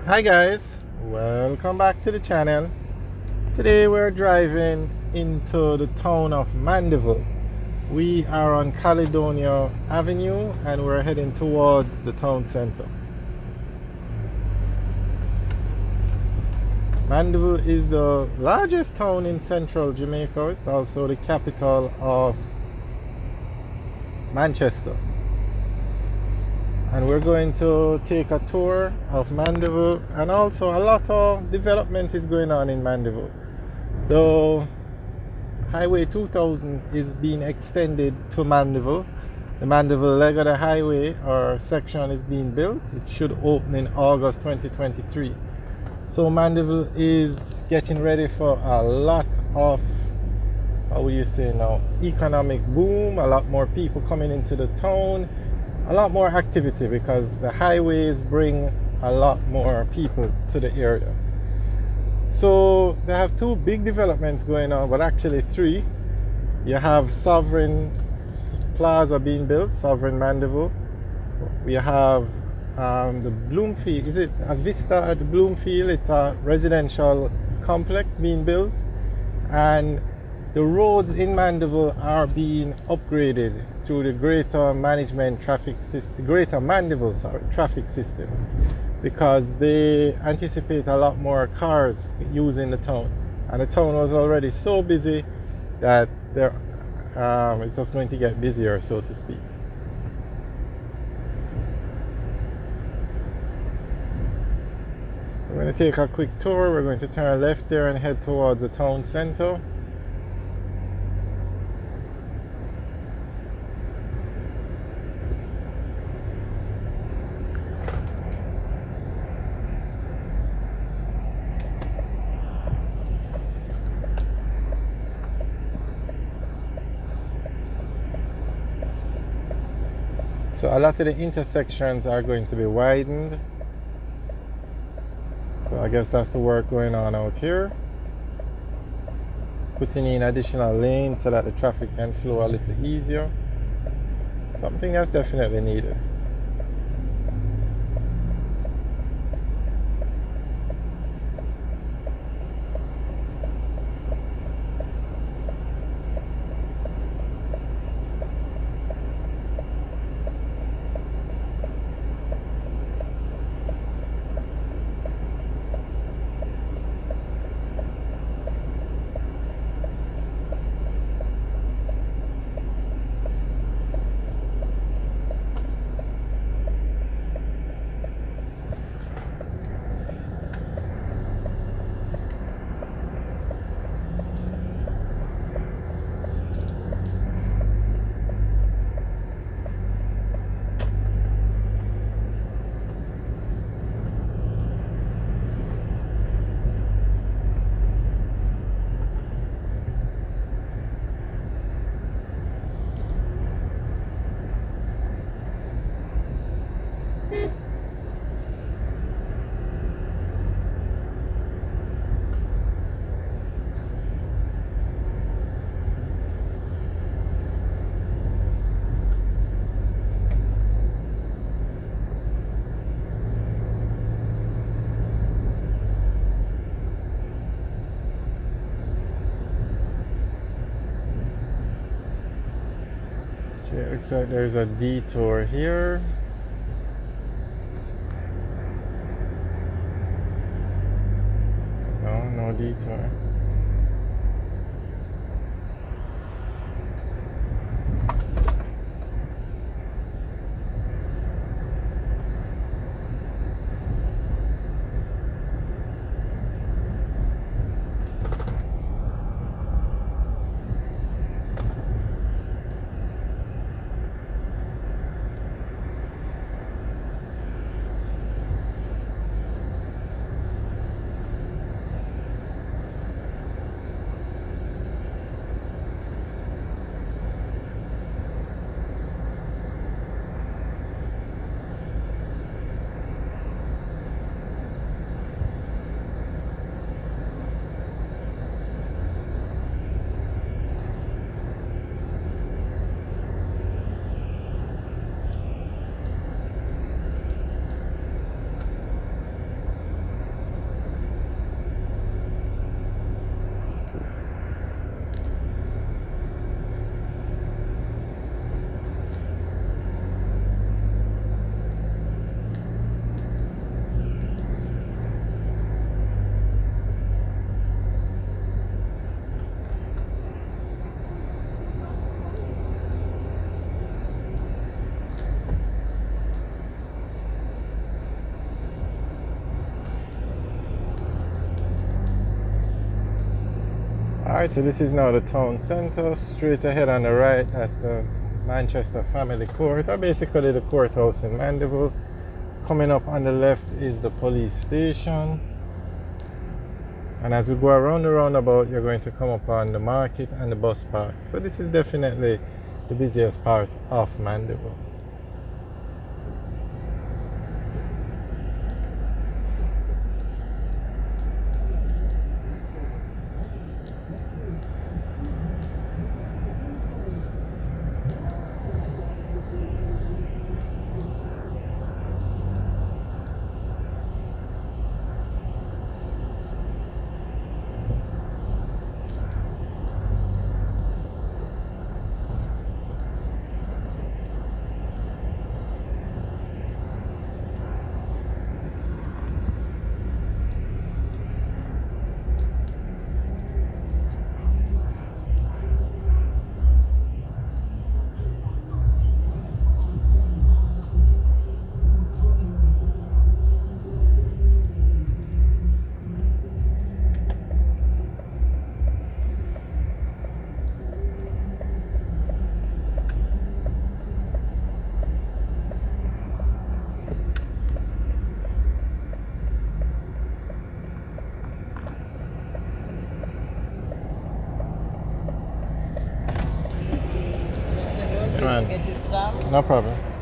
Hi guys, welcome back to the channel. Today we're driving into the town of Mandeville. We are on Caledonia Avenue and we're heading towards the town center. Mandeville is the largest town in central Jamaica. It's also the capital of Manchester. And we're going to take a tour of Mandeville, and also a lot of development is going on in Mandeville. The Highway 2000 is being extended to Mandeville. The Mandeville leg of the highway or section is being built. It should open in August 2023. So Mandeville is getting ready for a lot of, how would you say now, economic boom, a lot more people coming into the town, a lot more activity because the highways bring a lot more people to the area. So they have two big developments going on, but actually three. You have Sovereign Plaza being built, Sovereign Mandeville. We have the Bloomfield, is it a Vista at the Bloomfield? It's a residential complex being built. And the roads in Mandeville are being upgraded through the Greater Management Traffic System, Greater Mandeville, traffic system, because they anticipate a lot more cars using the town, and the town was already so busy that it's just going to get busier, so to speak. We're going to take a quick tour. We're going to turn left there and head towards the town center. So a lot of the intersections are going to be widened. So I guess that's the work going on out here. Putting in additional lanes so that the traffic can flow a little easier. Something that's definitely needed. Okay, it looks like there's a detour here. No detour. Alright, so this is now the town centre. Straight ahead on the right, that's the Manchester Family Court, or basically the courthouse in Mandeville. Coming up on the left is the police station. And as we go around the roundabout, you're going to come upon the market and the bus park. So this is definitely the busiest part of Mandeville. Get it stamped. No problem.